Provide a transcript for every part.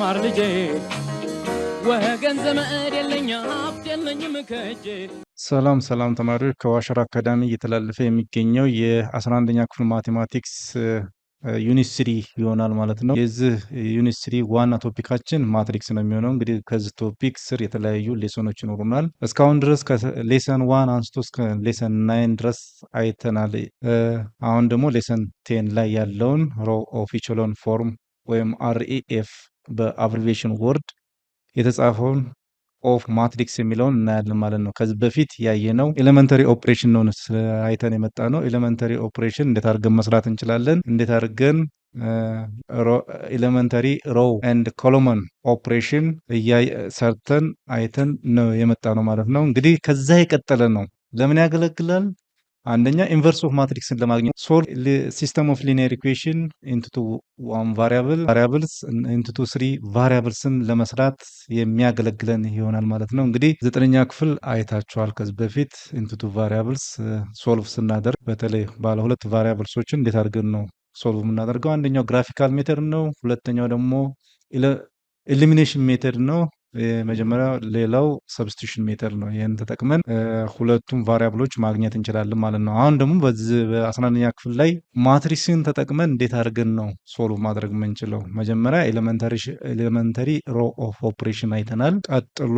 ልማር ልጄ ወገን ዘመድ የለኝ ሀብት የለኝም ከእጄ። ሰላም ተማሪዎች ከዋሸራ አካዳሚ እየተላለፈ የሚገኘው የ11ኛ ክፍል ማቴማቲክስ ዩኒት 3 ይሆናል ማለት ነው። የዚህ ዩኒት 3 ዋና ቶፒካችን ማትሪክስ ነው የሚሆነው። እንግዲህ ከዚህ ቶፒክ ስር የተለያዩ ሌሰኖች ይኖሩናል። እስካሁን ድረስ ከሌሰን 1 አንስቶ እስከ ሌሰን 9 ድረስ አይተናል። አሁን ደግሞ ሌሰን 10 ላይ ያለውን ሮ ኦፍ ኢቸሎን ፎርም ወይም አርኢኤፍ በአብሪቬሽን ወርድ የተጻፈውን ኦፍ ማትሪክስ የሚለውን እናያለን ማለት ነው። ከዚህ በፊት ያየነው ኤሌመንተሪ ኦፕሬሽን ነው አይተን የመጣ ነው። ኤሌመንተሪ ኦፕሬሽን እንዴት አድርገን መስራት እንችላለን፣ እንዴት አድርገን ኤሌመንተሪ ሮው ኤንድ ኮሎመን ኦፕሬሽን ሰርተን አይተን ነው የመጣ ነው ማለት ነው። እንግዲህ ከዛ የቀጠለ ነው። ለምን ያገለግላል? አንደኛ ኢንቨርስ ኦፍ ማትሪክስን ለማግኘት ሶልቭ ሲስተም ኦፍ ሊኒየር ኢኩዌሽን ኢንቱ ዋን ቫሪያብልስ ኢንቱ 3 ቫሪያብልስን ለመስራት የሚያገለግለን ይሆናል ማለት ነው። እንግዲህ 9ኛ ክፍል አይታችኋል ከዚህ በፊት ኢንቱ ቫሪያብልስ ሶልቭ ስናደርግ በተለይ ባለ ሁለት ቫሪያብልሶችን እንዴት አድርገን ነው ሶልቭ የምናደርገው? አንደኛው ግራፊካል ሜተድ ነው፣ ሁለተኛው ደግሞ ኤሊሚኔሽን ሜተድ ነው። የመጀመሪያው ሌላው ሰብስቲቱሽን ሜተድ ነው። ይህን ተጠቅመን ሁለቱም ቫሪያብሎች ማግኘት እንችላለን ማለት ነው። አሁን ደግሞ በዚህ በ11ኛ ክፍል ላይ ማትሪክስን ተጠቅመን እንዴት አድርገን ነው ሶልቭ ማድረግ የምንችለው? መጀመሪያ ኤሌመንተሪ ሮ ኦፍ ኦፕሬሽን አይተናል። ቀጥሎ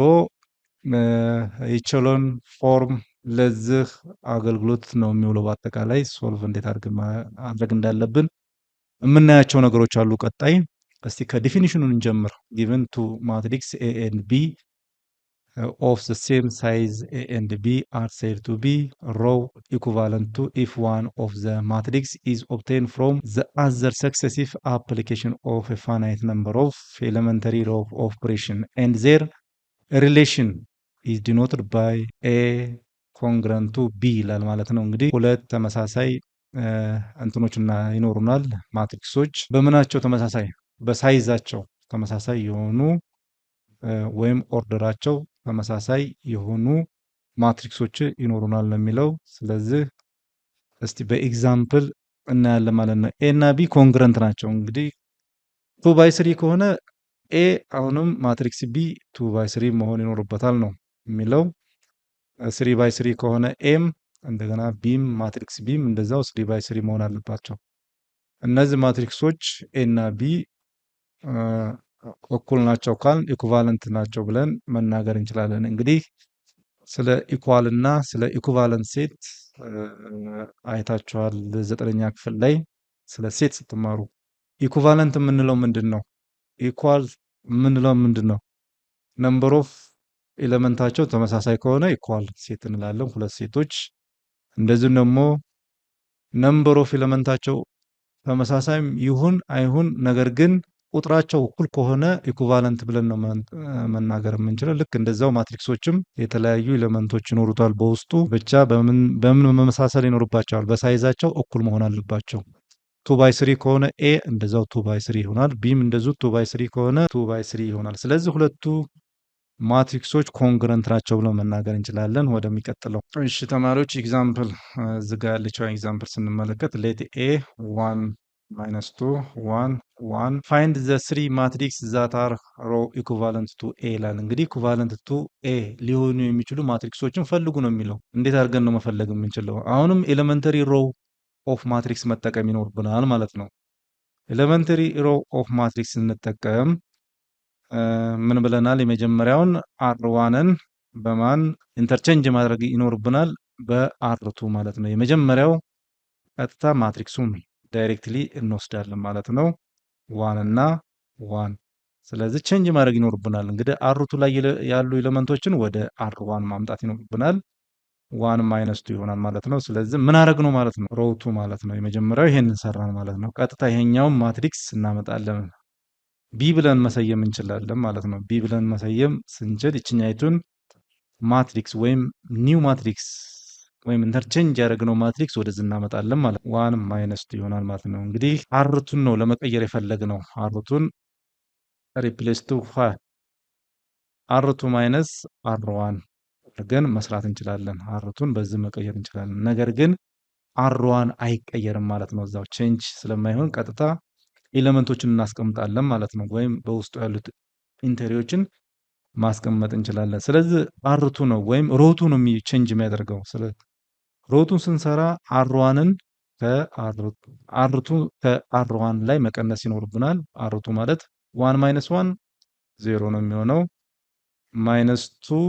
ኢቸሎን ፎርም ለዚህ አገልግሎት ነው የሚውለው። በአጠቃላይ ሶልቭ እንዴት አድርገን ማድረግ እንዳለብን የምናያቸው ነገሮች አሉ። ቀጣይ እስቲ ከዲፊኒሽኑን እንጀምር። given to matrix A and B of the same size A and B are said to be row equivalent to if one of the matrix is obtained from the other successive application of a finite number of elementary row of operation and their relation is denoted by A congruent to B ይላል ማለት ነው። እንግዲህ ሁለት ተመሳሳይ እንትኖችና ይኖሩናል ማትሪክሶች። በምናቸው ተመሳሳይ? በሳይዛቸው ተመሳሳይ የሆኑ ወይም ኦርደራቸው ተመሳሳይ የሆኑ ማትሪክሶች ይኖሩናል ነው የሚለው። ስለዚህ እስቲ በኤግዛምፕል እናያለን ማለት ነው። ኤ እና ቢ ኮንግረንት ናቸው። እንግዲህ 2/3 ከሆነ ኤ አሁንም ማትሪክስ ቢ 2/3 መሆን ይኖርበታል ነው የሚለው። 3/3 ከሆነ ኤም እንደገና ቢም ማትሪክስ ቢም እንደዛው 3/3 መሆን አለባቸው። እነዚህ ማትሪክሶች ኤ እና ቢ እኩል ናቸው ካል ኢኩቫለንት ናቸው ብለን መናገር እንችላለን። እንግዲህ ስለ ኢኳል እና ስለ ኢኩቫለንት ሴት አይታችኋል 9ኛ ክፍል ላይ ስለ ሴት ስትማሩ። ኢኩቫለንት የምንለው ምንድን ነው? ኢኳል የምንለው ምንድን ነው? ነምበር ኦፍ ኤሌመንታቸው ተመሳሳይ ከሆነ ኢኳል ሴት እንላለን፣ ሁለት ሴቶች። እንደዚሁም ደግሞ ነምበር ኦፍ ኤሌመንታቸው ተመሳሳይ ይሁን አይሁን ነገር ግን ቁጥራቸው እኩል ከሆነ ኢኩቫለንት ብለን ነው መናገር የምንችለው። ልክ እንደዛው ማትሪክሶችም የተለያዩ ኤሌመንቶች ይኖሩታል በውስጡ፣ ብቻ በምን መመሳሰል ይኖርባቸዋል? በሳይዛቸው እኩል መሆን አለባቸው። 2/3 ከሆነ ኤ እንደዛው 2/3 ይሆናል። ቢም እንደዚሁ 2/3 ከሆነ 2/3 ይሆናል። ስለዚህ ሁለቱ ማትሪክሶች ኮንግረንት ናቸው ብለን መናገር እንችላለን። ወደሚቀጥለው እሺ ተማሪዎች ኤግዛምፕል እዚህ ጋር ያለችው ኤግዛምፕል ስንመለከት ሌት ኤ 1 -2 1 1 find the 3 matrix that are row equivalent to A ይላል። እንግዲህ equivalent to A ሊሆኑ የሚችሉ ማትሪክሶችን ፈልጉ ነው የሚለው። እንዴት አድርገን ነው መፈለግ የምንችለው? አሁንም ኤሌመንተሪ ሮው ኦፍ ማትሪክስ መጠቀም ይኖርብናል ማለት ነው። ኤሌመንተሪ ሮው ኦፍ ማትሪክስ ስንጠቀም ምን ብለናል? የመጀመሪያውን R1ን በማን ኢንተርቼንጅ ማድረግ ይኖርብናል? በR2 ማለት ነው። የመጀመሪያው ቀጥታ ማትሪክሱን ዳይሬክትሊ እንወስዳለን ማለት ነው። 1 እና 1 ስለዚህ ቼንጅ ማድረግ ይኖርብናል። እንግዲህ R2 ላይ ያሉ ኤሌመንቶችን ወደ R1 ማምጣት ይኖርብናል። 1 -2 ይሆናል ማለት ነው። ስለዚህ ምን አደረግ ነው ማለት ነው? ሮው 2 ማለት ነው። የመጀመሪያው ይሄን እንሰራን ማለት ነው። ቀጥታ ይሄኛውን ማትሪክስ እናመጣለን። ቢ ብለን መሰየም እንችላለን ማለት ነው። ቢ ብለን መሰየም ስንችል ይችኛይቱን ማትሪክስ ወይም ኒው ማትሪክስ ወይም ኢንተርቼንጅ ያደረግነው ማትሪክስ ወደዚህ እናመጣለን ማለት ነው። 1 -2 ይሆናል ማለት ነው። እንግዲህ አርቱን ነው ለመቀየር የፈለግነው። አርቱን ሪፕሌስ ቱ R2 ማይነስ R1 አድርገን መስራት እንችላለን። R2ን በዚህ መቀየር እንችላለን። ነገር ግን R1 አይቀየርም ማለት ነው። እዛው ቼንጅ ስለማይሆን ቀጥታ ኤሌመንቶችን እናስቀምጣለን ማለት ነው። ወይም በውስጡ ያሉት ኢንተሪዎችን ማስቀመጥ እንችላለን። ስለዚህ አርቱ ነው ወይም ሮቱ ነው ቼንጅ የሚያደርገው። ሮቱን ስንሰራ አርዋንን አርቱ ከአርዋን ላይ መቀነስ ይኖርብናል። አርቱ ማለት 1 ማይነስ 1 0 ነው የሚሆነው። ማይነስ 2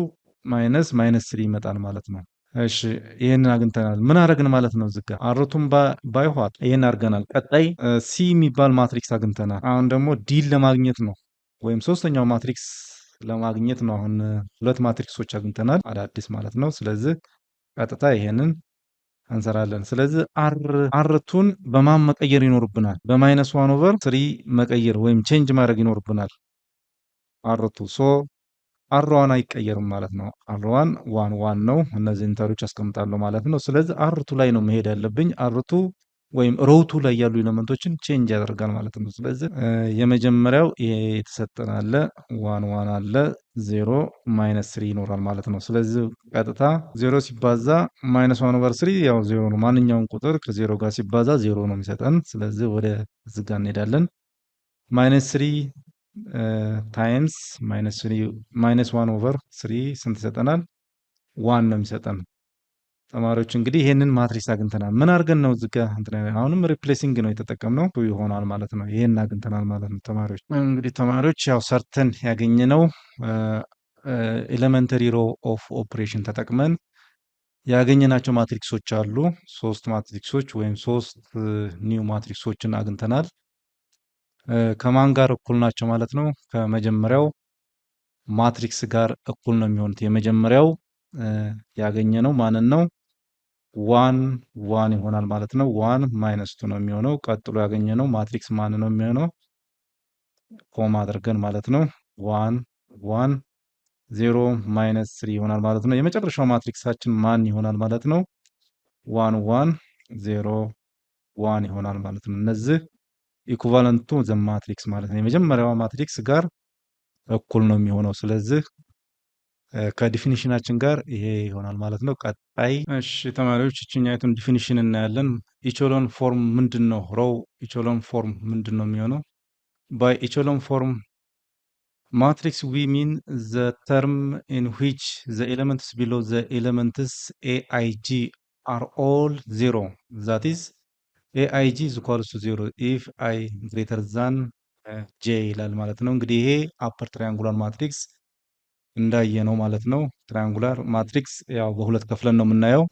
ማይነስ 3 ይመጣል ማለት ነው። እሺ ይሄንን አግኝተናል። ምን አረግን ማለት ነው? ዝጋ አርቱን ባይኋት ይሄን አድርገናል። ቀጣይ ሲ የሚባል ማትሪክስ አግኝተናል። አሁን ደግሞ ዲን ለማግኘት ነው ወይም ሶስተኛው ማትሪክስ ለማግኘት ነው። አሁን ሁለት ማትሪክሶች አግኝተናል አዳዲስ ማለት ነው። ስለዚህ ቀጥታ ይሄንን እንሰራለን። ስለዚህ አርቱን በማን መቀየር ይኖርብናል? በማይነስ 1 ኦቨር 3 መቀየር ወይም ቼንጅ ማድረግ ይኖርብናል። አርቱ አርዋን አይቀየርም ማለት ነው። አርዋን ዋን ነው። እነዚህ ኢንተሮች አስቀምጣለሁ ማለት ነው። ስለዚህ አርቱ ላይ ነው መሄድ ያለብኝ። አርቱ ወይም ሮቱ ላይ ያሉ ኤሌመንቶችን ቼንጅ ያደርጋል ማለት ነው። ስለዚህ የመጀመሪያው ይሄ የተሰጠን አለ 1 አለ 0 ማይነስ 3 ይኖራል ማለት ነው። ስለዚህ ቀጥታ 0 ሲባዛ ማይነስ 1 ኦቨር 3 ያው 0 ነው። ማንኛውም ቁጥር ከ0 ጋር ሲባዛ 0 ነው የሚሰጠን። ስለዚህ ወደ እዚህ ጋር እንሄዳለን። ማይነስ 3 ታይምስ ማይነስ 1 ኦቨር 3 ስንት ይሰጠናል? 1 ነው የሚሰጠን። ተማሪዎች እንግዲህ ይሄንን ማትሪክስ አግኝተናል። ምን አድርገን ነው እዚህ ጋር አሁንም ሪፕሌሲንግ ነው የተጠቀምነው ይሆናል ማለት ነው። ይሄን አግኝተናል ማለት ነው። ተማሪዎች እንግዲህ ተማሪዎች ያው ሰርተን ያገኘነው ኤሌመንተሪ ሮ ኦፍ ኦፕሬሽን ተጠቅመን ያገኘናቸው ማትሪክሶች አሉ። 3 ማትሪክሶች ወይም 3 ኒው ማትሪክሶችን አግኝተናል። ከማን ጋር እኩል ናቸው ማለት ነው? ከመጀመሪያው ማትሪክስ ጋር እኩል ነው የሚሆኑት። የመጀመሪያው ያገኘነው ማንን ነው? 1 ይሆናል ማለት ነው። 1 ማይነስ 2 ነው የሚሆነው። ቀጥሎ ያገኘነው ማትሪክስ ማን ነው የሚሆነው? ኮማ አድርገን ማለት ነው። 1 0 ማይነስ 3 ይሆናል ማለት ነው። የመጨረሻው ማትሪክሳችን ማን ይሆናል ማለት ነው? 1 0 1 ይሆናል ማለት ነው። እነዚህ ኢኩቫለንቱ ዘ ማትሪክስ ማለት ነው። የመጀመሪያው ማትሪክስ ጋር እኩል ነው የሚሆነው። ስለዚህ ከዲፊኒሽናችን ጋር ይሄ ይሆናል ማለት ነው። ቀጣይ እሺ ተማሪዎች እችኛይቱን ዲፊኒሽን እናያለን። ኢቾሎን ፎርም ምንድን ነው? ሮው ኢቾሎን ፎርም ምንድን ነው የሚሆነው? ባይ ኢቾሎን ፎርም ማትሪክስ ዊ ሚን ዘ ተርም ኢን ዊች ዘ ኤሌመንትስ ቢሎ ዘ ኤሌመንትስ ኤአይጂ አር ኦል 0 ዛት ኢዝ ኤአይጂ ኢዝ ኢኳልስ ቱ 0 ኢፍ አይ ግሬተር ዛን ጄ ይላል ማለት ነው። እንግዲህ ይሄ አፐር ትራያንጉላር ማትሪክስ እንዳየ ነው ማለት ነው። ትራያንጉላር ማትሪክስ ያው በሁለት ከፍለን ነው የምናየው።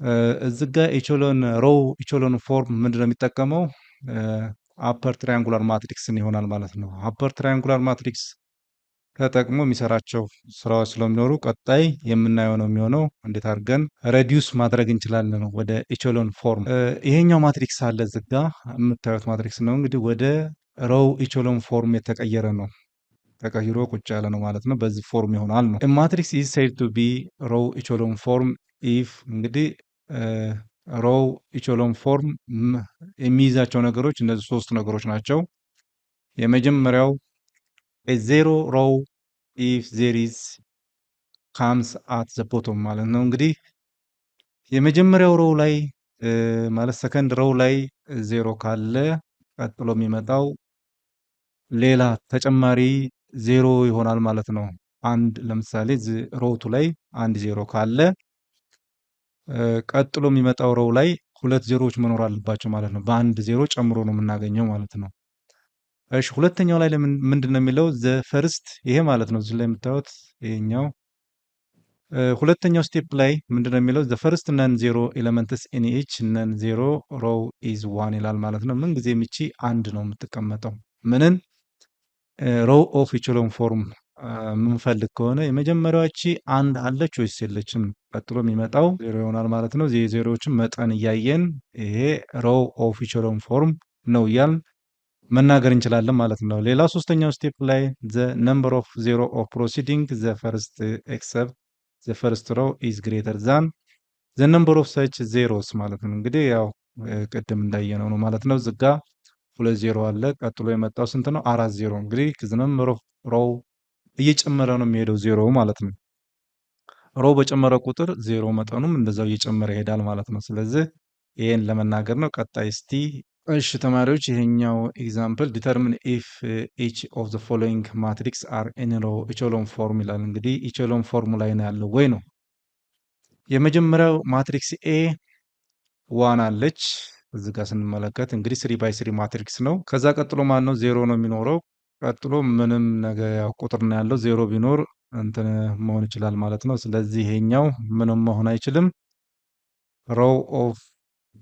እዚህ ጋር ኢቾሎን ሮው ኢቾሎን ፎርም ምንድን ነው የሚጠቀመው? አፐር ትራያንጉላር ማትሪክስን ይሆናል ማለት ነው። አፐር ትራያንጉላር ማትሪክስ ተጠቅሞ የሚሰራቸው ስራዎች ስለሚኖሩ ቀጣይ የምናየው ነው የሚሆነው። እንዴት አድርገን ሬዲዩስ ማድረግ እንችላለን ወደ ኢቾሎን ፎርም። ይሄኛው ማትሪክስ አለ እዚህ ጋ የምታዩት ማትሪክስ ነው። እንግዲህ ወደ ሮው ኢቾሎን ፎርም የተቀየረ ነው፣ ተቀይሮ ቁጭ ያለ ነው ማለት ነው። በዚህ ፎርም ይሆናል ነው። ማትሪክስ ኢዝ ሴድ ቱ ቢ ሮው ኢቾሎን ፎርም ኢፍ እንግዲህ ሮው ኢቾሎን ፎርም የሚይዛቸው ነገሮች እነዚህ 3 ነገሮች ናቸው። የመጀመሪያው ዜሮ ሮው ኢፍ ዜር ኢዝ ካምስ አት ዘ ቦቶም ማለት ነው። እንግዲህ የመጀመሪያው ሮው ላይ ማለት ሰከንድ ሮው ላይ 0 ካለ ቀጥሎ የሚመጣው ሌላ ተጨማሪ 0 ይሆናል ማለት ነው። አንድ ለምሳሌ ሮውቱ ላይ 1 0 ካለ ቀጥሎ የሚመጣው ሮው ላይ 2 ዜሮዎች መኖር አለባቸው ማለት ነው። በአንድ 0 ጨምሮ ነው የምናገኘው ማለት ነው። እሺ ሁለተኛው ላይ ምንድን ነው የሚለው? ዘ ፈርስት ይሄ ማለት ነው። እዚህ ላይ የምታዩት ይሄኛው ሁለተኛው ስቴፕ ላይ ምንድን ነው የሚለው? ዘ ፈርስት ነን 0 ኤሌመንትስ ኢን ኢች ነን 0 ሮው ኢዝ 1 ይላል ማለት ነው። ምን ጊዜ የሚቺ አንድ ነው የምትቀመጠው። ምንን ሮው ኦፍ ኢቾሎን ፎርም የምንፈልግ ከሆነ የመጀመሪያዎቺ አንድ አለች ወይስ የለችም? ቀጥሎ የሚመጣው 0 ይሆናል ማለት ነው። የዜሮዎችን መጠን እያየን ይሄ ሮው ኦፍ ኢቾሎን ፎርም ነው እያልን መናገር እንችላለን ማለት ነው። ሌላ ሶስተኛው ስቴፕ ላይ ዘ ነምበር ኦፍ 0 ኦፍ ፕሮሲዲንግ ዘ ፈርስት ኤክሰፕት ዘ ፈርስት ሮው ኢዝ ግሬተር ዛን ዘ ነምበር ኦፍ ሰች ዜሮስ ማለት ነው። እንግዲህ ያው ቅድም እንዳየነው ነው ማለት ነው። ዝጋ 2 0 አለ። ቀጥሎ የመጣው ስንት ነው? 4 0። እንግዲህ ዘ ነምበር ኦፍ ሮው እየጨመረ ነው የሚሄደው 0 ማለት ነው። ሮው በጨመረ ቁጥር 0 መጠኑም እንደዛው እየጨመረ ይሄዳል ማለት ነው። ስለዚህ ይሄን ለመናገር ነው። ቀጣይ እስቲ እሺ ተማሪዎች ይሄኛው ኤግዛምፕል ዲተርሚን ኢፍ ኢች ኦፍ ዘ ፎሎዊንግ ማትሪክስ አር ኢን ሮ ኢቾሎን ፎርም ይላል። እንግዲህ ኢቾሎን ፎርም ላይ ነው ያለው ወይ ነው። የመጀመሪያው ማትሪክስ ኤ ዋን አለች እዚህ ጋር ስንመለከት እንግዲህ 3x3 ማትሪክስ ነው። ከዛ ቀጥሎ ማን ነው? ዜሮ ነው የሚኖረው። ቀጥሎ ምንም ነገር ያው ቁጥር ነው ያለው። ዜሮ ቢኖር እንትን መሆን ይችላል ማለት ነው። ስለዚህ ይሄኛው ምንም መሆን አይችልም። ሮው ኦፍ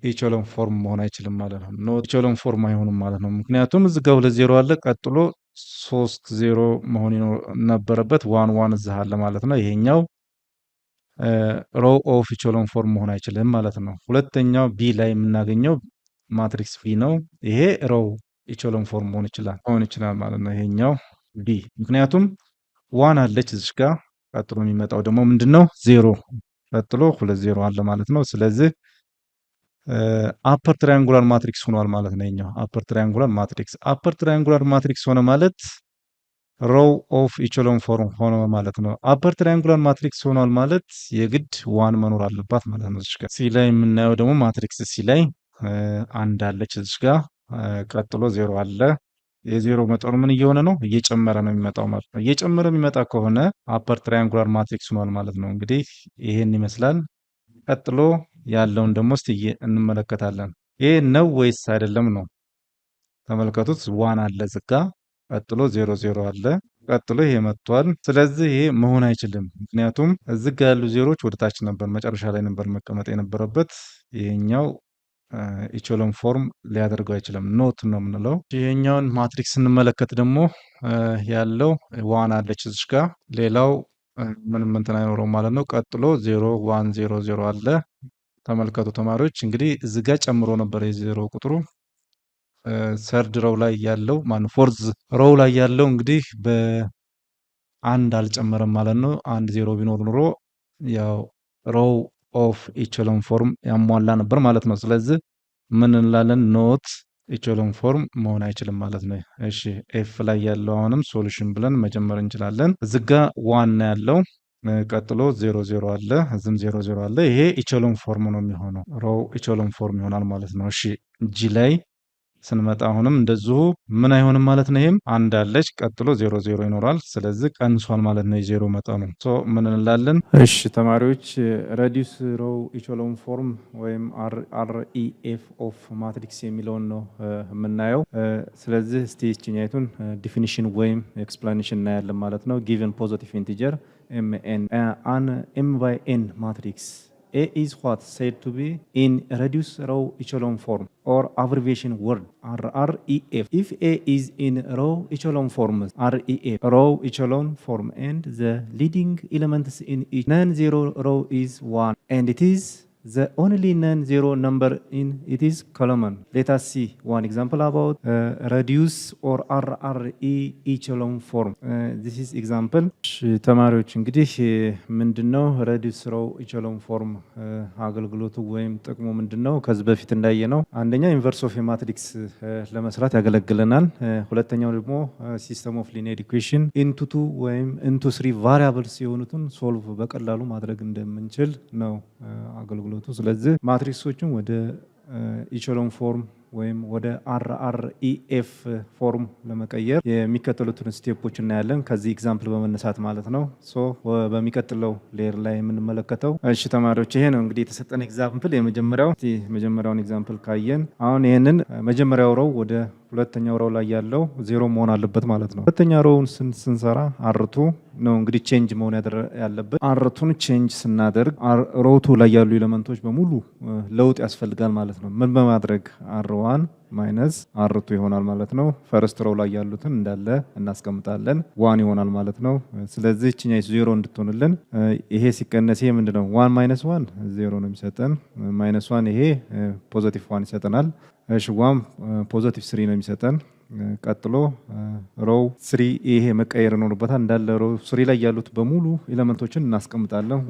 ኢቾሎን ፎርም መሆን አይችልም ማለት ነው። ኖ ኢቾሎን ፎርም አይሆንም ማለት ነው። ምክንያቱም እዚህ ጋር 2 ዜሮ አለ። ቀጥሎ 3 ዜሮ መሆን ነበረበት። 1 1 እዚህ አለ ማለት ነው። ይሄኛው ሮው ኦፍ ኢቾሎን ፎርም መሆን አይችልም ማለት ነው። ሁለተኛው ቢ ላይ የምናገኘው ማትሪክስ ቢ ነው። ይሄ ሮው ኢቾሎን ፎርም መሆን ይችላል ማለት ነው። ይሄኛው ቢ ምክንያቱም 1 አለች እዚህ ጋር። ቀጥሎ የሚመጣው ደግሞ ምንድነው? ዜሮ ቀጥሎ 2 ዜሮ አለ ማለት ነው። ስለዚህ አፐር ትራያንጉላር ማትሪክስ ሆኗል ማለት ነው። ይሄኛው አፐር ትራያንጉላር ማትሪክስ ሆነ ማለት ሮው ኦፍ ኢቾሎን ፎርም ሆነ ማለት ነው። አፐር ትራያንጉላር ማትሪክስ ሆኗል ማለት የግድ ዋን መኖር አለባት ማለት ነው። እዚህ ጋር ሲ ላይ የምናየው ደግሞ ማትሪክስ ሲ ላይ አንድ አለች እዚህ ጋር። ቀጥሎ ዜሮ አለ። የዜሮ መጠኑ ምን እየሆነ ነው? እየጨመረ ነው የሚመጣው ማለት ነው። እየጨመረ የሚመጣ ከሆነ አፐር ትራያንጉላር ማትሪክስ ሆኗል ማለት ነው። እንግዲህ ይሄን ይመስላል። ቀጥሎ ያለውን ደግሞ እስቲ እንመለከታለን። ይሄ ነው ወይስ አይደለም ነው። ተመልከቱት። ዋን አለ ዝጋ። ቀጥሎ 0 አለ። ቀጥሎ ይሄ መጥቷል። ስለዚህ ይሄ መሆን አይችልም። ምክንያቱም እዚህ ጋር ያሉ ዜሮች ወደ ታች ነበር፣ መጨረሻ ላይ ነበር መቀመጥ የነበረበት። ይሄኛው ኢቾሎን ፎርም ሊያደርገው አይችልም። ኖት ነው የምንለው። ይሄኛውን ማትሪክስ ስንመለከት ደግሞ ያለው ዋን አለች እዚህ ጋር። ሌላው ምንም እንትን አይኖረውም ማለት ነው። ቀጥሎ 0 1 0 0 አለ። ተመልከቱ ተማሪዎች እንግዲህ እዚህ ጋር ጨምሮ ነበር የዜሮ ቁጥሩ። ሰርድ ሮው ላይ ያለው ማን ፎርዝ ሮው ላይ ያለው እንግዲህ በአንድ አልጨመረም ማለት ነው። 1 0 ቢኖር ኑሮ ያው ሮው ኦፍ ኢቾሎን ፎርም ያሟላ ነበር ማለት ነው። ስለዚህ ምን እንላለን? ኖት ኢቾሎን ፎርም መሆን አይችልም ማለት ነው። እሺ ኤፍ ላይ ያለው አሁንም ሶሉሽን ብለን መጀመር እንችላለን። እዚህ ጋር ዋን ያለው ቀጥሎ 0 አለ፣ እዚህም 0 አለ። ይሄ ኢቾሎን ፎርም ነው የሚሆነው። ሮው ኢቾሎን ፎርም ይሆናል ማለት ነው። እሺ ጂ ላይ ስንመጣ አሁንም እንደዚሁ ምን አይሆንም ማለት ነው። ይሄም አንድ አለች፣ ቀጥሎ 0 ይኖራል። ስለዚህ ቀንሷል ማለት ነው የዜሮ መጠኑ። ምን እንላለን? እሺ ተማሪዎች ሬዲዩስ ሮው ኢቾሎን ፎርም ወይም REF ኦፍ ማትሪክስ የሚለውን ነው የምናየው። ስለዚህ እስቲ ይችኛይቱን ዲፊኒሽን ወይም ኤክስፕላኔሽን እናያለን ማለት ነው። ጊቨን ፖዚቲቭ ኢንቲጀር mn an m by n matrix A is what said to be in reduced row echelon form or abbreviation word REF. If A is in row echelon form REF, row echelon form, and the leading elements in each non-zero row is 1 and it is the only non-zero number in it is column. Let us see one example about reduce or RRE echelon form. This is example. ተማሪዎች እንግዲህ ምንድነው reduce row echelon form አገልግሎቱ ወይም ጥቅሙ ምንድነው? ከዚህ በፊት እንዳየነው አንደኛ ኢንቨርስ ኦፍ ማትሪክስ ለመስራት ያገለግለናል። ሁለተኛው ደግሞ ሲስተም ኦፍ ሊኒየር ኢኩዌሽን ኢንቱ 2 ወይም ኢንቱ 3 ቫሪያብልስ የሆኑትን ሶልቭ በቀላሉ ማድረግ እንደምንችል ነው አገልግሎቱ። ስለዚህ ማትሪክሶችን ወደ ኢቾሎን ፎርም ወይም ወደ RREF ፎርም ለመቀየር የሚከተሉትን ስቴፖች እናያለን ከዚህ ኤግዛምፕል በመነሳት ማለት ነው። በሚቀጥለው ሌየር ላይ የምንመለከተው እሺ ተማሪዎች ይሄ ነው እንግዲህ የተሰጠን ኤግዛምፕል። የመጀመሪያውን ኤግዛምፕል ካየን አሁን ይሄንን መጀመሪያው ሮው ወደ ሁለተኛው ሮው ላይ ያለው ዜሮ መሆን አለበት ማለት ነው። ሁለተኛ ሮውን ስንሰራ አርቱ ነው እንግዲህ ቼንጅ መሆን ያለበት። አርቱን ቼንጅ ስናደርግ ሮውቱ ላይ ያሉ ኤሌመንቶች በሙሉ ለውጥ ያስፈልጋል ማለት ነው። ምን በማድረግ R1 ማይነስ R2 ይሆናል ማለት ነው። ፈርስት ሮው ላይ ያሉትን እንዳለ እናስቀምጣለን። 1 ይሆናል ማለት ነው። ስለዚህ እቺኛ 0 እንድትሆንልን ይሄ ሲቀነስ ይሄ ምንድነው? 1 ማይነስ 1 0 ነው የሚሰጠን። ማይነስ 1 ይሄ ፖዚቲቭ 1 ይሰጠናል። እሺ 1 ፖዚቲቭ 3 ነው የሚሰጠን። ቀጥሎ ሮው 3 ይሄ መቀየር ይኖርበታል። እንዳለ ሮው 3 ላይ ያሉት በሙሉ ኤሌመንቶችን እናስቀምጣለን።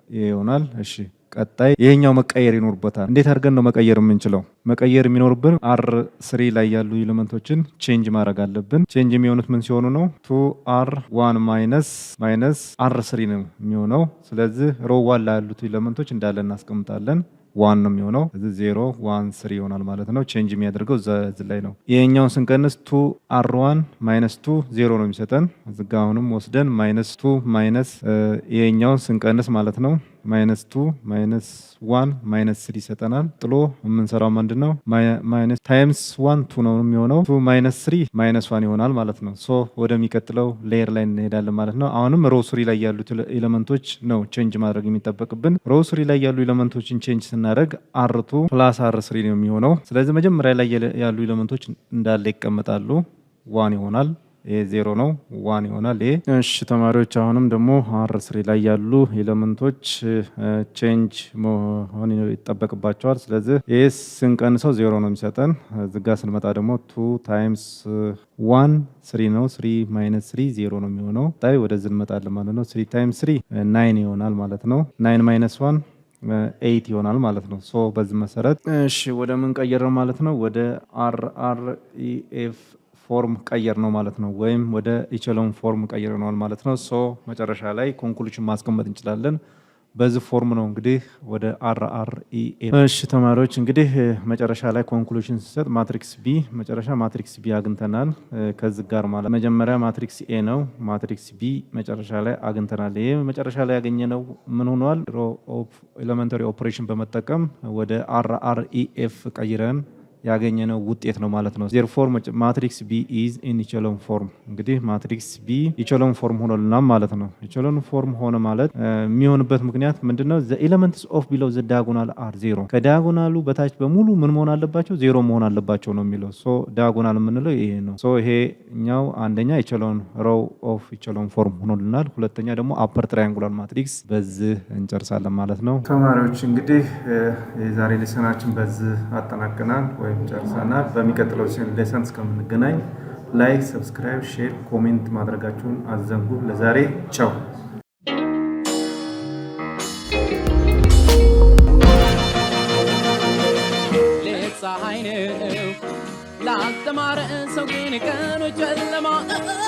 ይሄ ይሆናል። እሺ ቀጣይ ይሄኛው መቀየር ይኖርበታል። እንዴት አድርገን ነው መቀየር የምንችለው? መቀየር የሚኖርብን R3 ላይ ያሉ ኤሌመንቶችን ቼንጅ ማድረግ አለብን። ቼንጅ የሚሆኑት ምን ሲሆኑ ነው? 2R1 ማይነስ R3 ነው የሚሆነው። ስለዚህ ሮው 1 ላይ ያሉት ኤሌመንቶች እንዳለ እናስቀምጣለን። 1 ነው የሚሆነው እዚህ 0 1 3 ይሆናል ማለት ነው ቼንጅ የሚያደርገው እዚህ ላይ ነው ይሄኛውን ስንቀንስ 2r1 2 0 ነው የሚሰጠን እዚህ ጋር አሁንም ወስደን -2 ማይነስ ይሄኛውን ስንቀንስ ማለት ነው -2 -1 -3 ይሰጠናል ጥሎ የምንሰራው ምንድነው ማይነስ ታይምስ 1 2 ነው የሚሆነው 2 -3 -1 ይሆናል ማለት ነው ሶ ወደሚቀጥለው ሌየር ላይ እንሄዳለን ማለት ነው አሁንም ሮው 3 ላይ ያሉት ኤሌመንቶች ነው ቼንጅ ማድረግ የሚጠበቅብን ሮው 3 ላይ ያሉ ኤሌመንቶችን ቼንጅ ስናደርግ r2 +r3 ነው የሚሆነው ስለዚህ መጀመሪያ ላይ ያሉ ኤሌመንቶች እንዳለ ይቀመጣሉ 1 ይሆናል ይሄ 0 ነው 1 ይሆናል ይሄ እሺ ተማሪዎች አሁንም ደግሞ r3 ላይ ያሉ ኤሌመንቶች ቼንጅ መሆን ይጠበቅባቸዋል ስለዚህ ይሄ ስንቀንሰው 0 ነው የሚሰጠን እዚህ ጋር ስንመጣ ደግሞ 2 ታይምስ 1 3 ነው 3 -3 0 ነው የሚሆነው ታይ ወደዚህ እንመጣለን ማለት ነው 3 ታይምስ 3 9 ይሆናል ማለት ነው 9 -1 8 ይሆናል ማለት ነው ሶ በዚህ መሰረት እሺ ወደ ምን ቀየር ነው ማለት ነው ወደ RREF ፎርም ቀየር ነው ማለት ነው ወይም ወደ ኢቸሎን ፎርም ቀየር ነው ማለት ነው ሶ መጨረሻ ላይ ኮንክሉዥን ማስቀመጥ እንችላለን በዚህ ፎርም ነው እንግዲህ ወደ RREF እሺ ተማሪዎች እንግዲህ መጨረሻ ላይ ኮንክሉዥን ሲሰጥ ማትሪክስ ቢ መጨረሻ ማትሪክስ ቢ አግኝተናል ከዚህ ጋር ማለት መጀመሪያ ማትሪክስ ኤ ነው ማትሪክስ ቢ መጨረሻ ላይ አግኝተናል ይሄ መጨረሻ ላይ ያገኘነው ምን ሆኗል ሮ ኦፍ ኤሌመንተሪ ኦፕሬሽን በመጠቀም ወደ RREF ቀይረን ያገኘነው ውጤት ነው ማለት ነው therefore matrix B is in echelon form እንግዲህ ማትሪክስ B echelon form ሆኖልናል ማለት ነው echelon form ሆነ ማለት የሚሆንበት ምክንያት ምንድነው the elements of below the diagonal are 0 ከዲያጎናሉ በታች በሙሉ ምን መሆን አለባቸው 0 መሆን አለባቸው ነው የሚለው ሶ ዲያጎናል የምንለው ይሄ ነው ሶ ይሄኛው አንደኛ echelon row of echelon form ሆኖልናል ሁለተኛ ደግሞ upper triangular matrix በዚህ እንጨርሳለን ማለት ነው ተማሪዎች እንግዲህ የዛሬ ሌሰናችን በዚህ አጠናቀናል ወይም ጨርሰናል በሚቀጥለው ሌሰን እስከምንገናኝ ላይክ ሰብስክራይብ ሼር ኮሜንት ማድረጋችሁን አዘንጉ ለዛሬ ቻው ፀሐይ ነው ላልተማረ ሰው ግን ቀኑ ጨለማ ነው